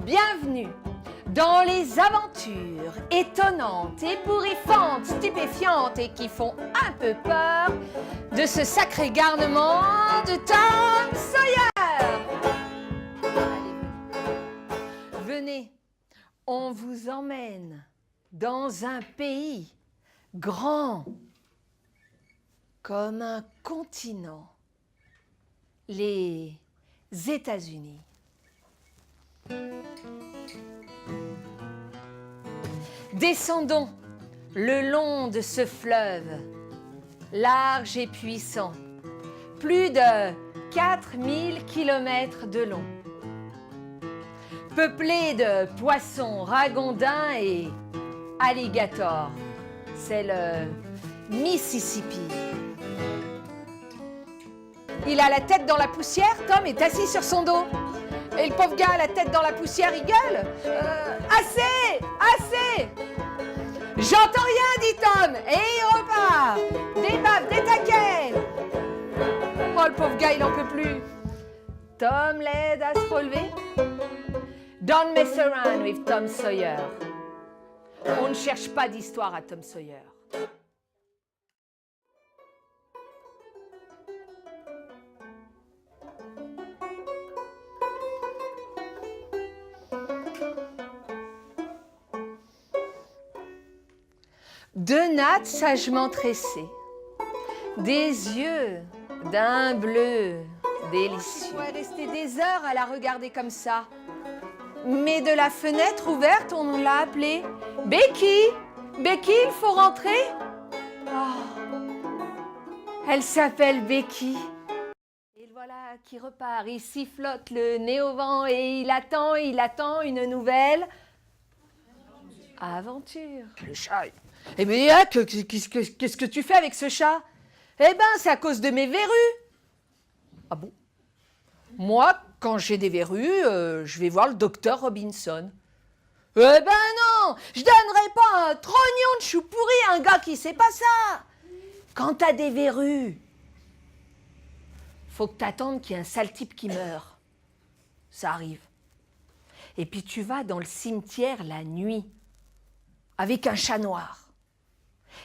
bienvenue dans les aventures étonnantes, ébouriffantes, stupéfiantes et qui font un peu peur de ce sacré garnement de Tom Sawyer. Allez, venez, on vous emmène dans un pays grand comme un continent, les États-Unis. Descendons le long de ce fleuve, large et puissant, plus de 4000 kilomètres de long, peuplé de poissons ragondins et alligators. C'est le Mississippi. Il a la tête dans la poussière, Tom est assis sur son dos. Et le pauvre gars a la tête dans la poussière, il gueule. Assez! Assez! J'entends rien, dit Tom. Et il repart. Des baffes, des taquets. Oh, le pauvre gars, il n'en peut plus. Tom l'aide à se relever. Don't mess around with Tom Sawyer. On ne cherche pas d'histoire à Tom Sawyer. Deux nattes sagement tressées, des yeux d'un bleu délicieux. On pourrait rester des heures à la regarder comme ça. Mais de la fenêtre ouverte, on l'a appelée « Becky! Becky, il faut rentrer !» Oh, elle s'appelle Becky. Et voilà qui repart, il sifflote le nez au vent et il attend une nouvelle aventure. Le chat... Eh bien, qu'est-ce que tu fais avec ce chat? Eh ben, c'est à cause de mes verrues. Ah bon? Moi, quand j'ai des verrues, je vais voir le docteur Robinson. Eh ben non, je donnerai pas un trognon de chou pourri à un gars qui sait pas ça. Quand t'as des verrues, faut que t'attendes qu'il y ait un sale type qui meure. Ça arrive. Et puis tu vas dans le cimetière la nuit, avec un chat noir.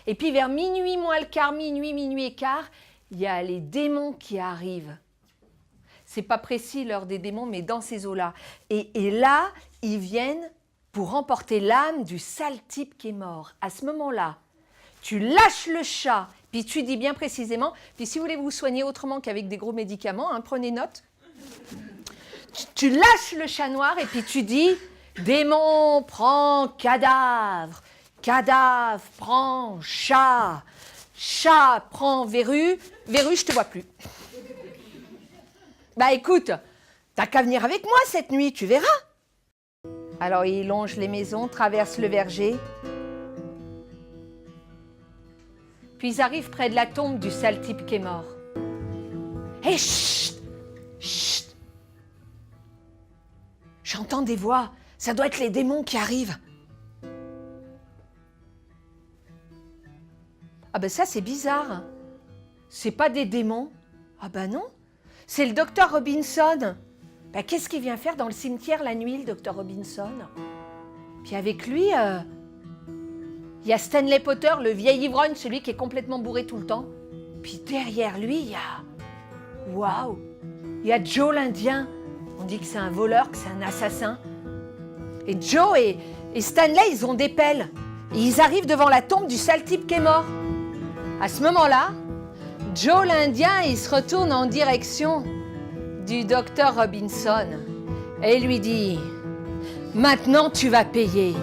Et puis vers minuit moins le quart, minuit et quart, il y a les démons qui arrivent. C'est pas précis l'heure des démons, mais dans ces eaux-là. Et là, ils viennent pour emporter l'âme du sale type qui est mort. À ce moment-là, tu lâches le chat, puis tu dis bien précisément, puis si vous voulez vous soigner autrement qu'avec des gros médicaments, hein, prenez note. Tu lâches le chat noir et puis tu dis, démon prend cadavre. Cadavre prend chat, chat prend verrue, verrue je te vois plus. Bah écoute, t'as qu'à venir avec moi cette nuit, tu verras. Alors il longe les maisons, traverse le verger. Puis ils arrivent près de la tombe du sale type qui est mort. Hé, chut, chut. J'entends des voix, ça doit être les démons qui arrivent. Ah ben ça c'est bizarre, c'est pas des démons. Ah ben non, c'est le docteur Robinson. Ben qu'est-ce qu'il vient faire dans le cimetière la nuit, le docteur Robinson? Puis avec lui, il y a Stanley Potter, le vieil ivrogne, celui qui est complètement bourré tout le temps. Puis derrière lui, il y a... Waouh! Il y a Joe l'Indien. On dit que c'est un voleur, que c'est un assassin. Et Joe et Stanley, ils ont des pelles. Et ils arrivent devant la tombe du sale type qui est mort. À ce moment-là, Joe l'Indien, il se retourne en direction du docteur Robinson et lui dit « Maintenant, tu vas payer. »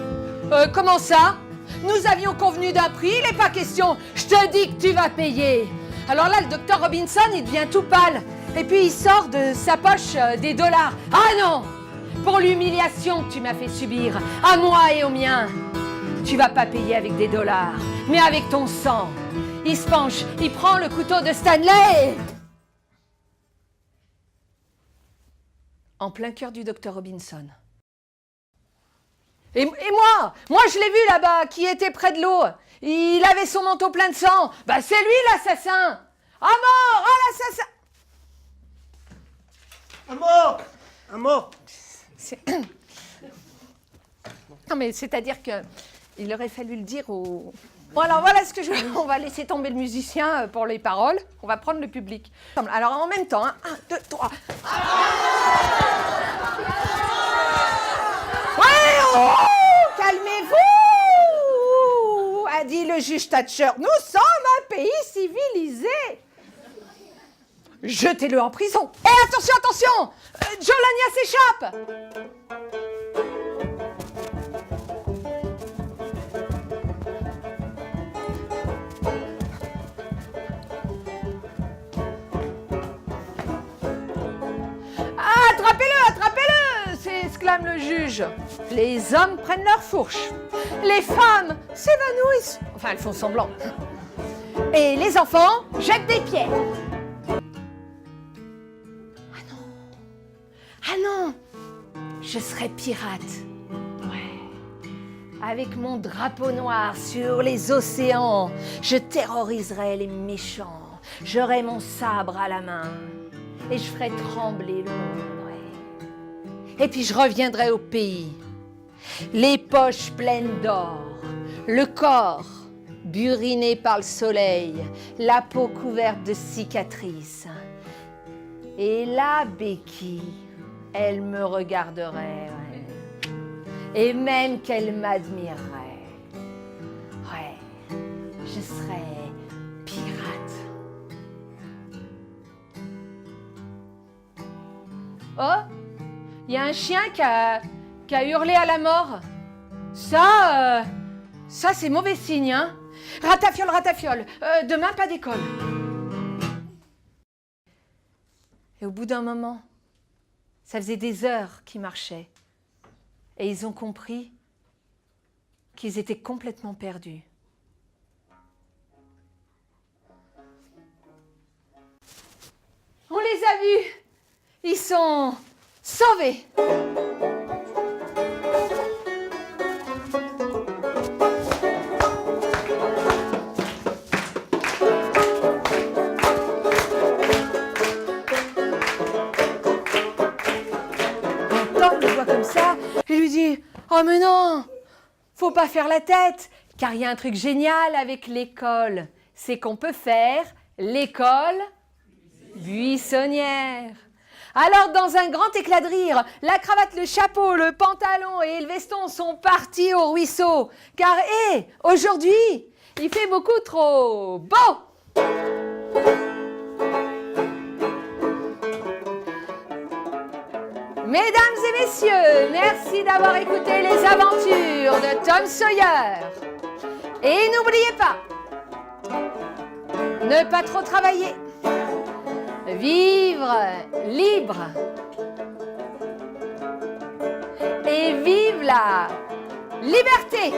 Comment ça? Nous avions convenu d'un prix, il n'est pas question. Je te dis que tu vas payer. Alors là, le docteur Robinson, il devient tout pâle. Et puis, il sort de sa poche des dollars. « Ah non! Pour l'humiliation que tu m'as fait subir, à moi et au mien, tu vas pas payer avec des dollars, mais avec ton sang. » Il se penche, il prend le couteau de Stanley. En plein cœur du docteur Robinson. Et moi je l'ai vu là-bas, qui était près de l'eau. Il avait son manteau plein de sang. Bah c'est lui l'assassin. À mort, oh l'assassin. À mort. À mort. Non, mais c'est-à-dire que il aurait fallu le dire au... Bon, alors voilà ce que je... On va laisser tomber le musicien pour les paroles. On va prendre le public. Alors en même temps, hein. 1, 2, 3. Ouais, oh, calmez-vous, a dit le juge Thatcher. Nous sommes un pays civilisé. Jetez-le en prison. Et attention, attention, Jolania s'échappe. Attrapez-le, attrapez-le, s'exclame le juge. Les hommes prennent leur fourche. Les femmes s'évanouissent. Enfin, elles font semblant. Et les enfants jettent des pierres. Ah non. Ah non. Je serai pirate. Ouais. Avec mon drapeau noir sur les océans, je terroriserai les méchants. J'aurai mon sabre à la main. Et je ferai trembler le monde, ouais. Et puis je reviendrai au pays, les poches pleines d'or, le corps buriné par le soleil, la peau couverte de cicatrices. Et la béquille, elle me regarderait, ouais. Et même qu'elle m'admirerait. Ouais, je serais pirate. Oh, il y a un chien qui a hurlé à la mort. Ça c'est mauvais signe, hein. Ratafiole, ratafiole, demain pas d'école. Et au bout d'un moment, ça faisait des heures qu'ils marchaient. Et ils ont compris qu'ils étaient complètement perdus. On les a vus. Ils sont sauvés. Tom le voit comme ça et lui dit « Oh mais non, faut pas faire la tête, car il y a un truc génial avec l'école. C'est qu'on peut faire l'école buissonnière. » Alors, dans un grand éclat de rire, la cravate, le chapeau, le pantalon et le veston sont partis au ruisseau. Car, aujourd'hui, il fait beaucoup trop beau. Mesdames et messieurs, merci d'avoir écouté les aventures de Tom Sawyer. Et n'oubliez pas, ne pas trop travailler. Vivre libre et vive la liberté.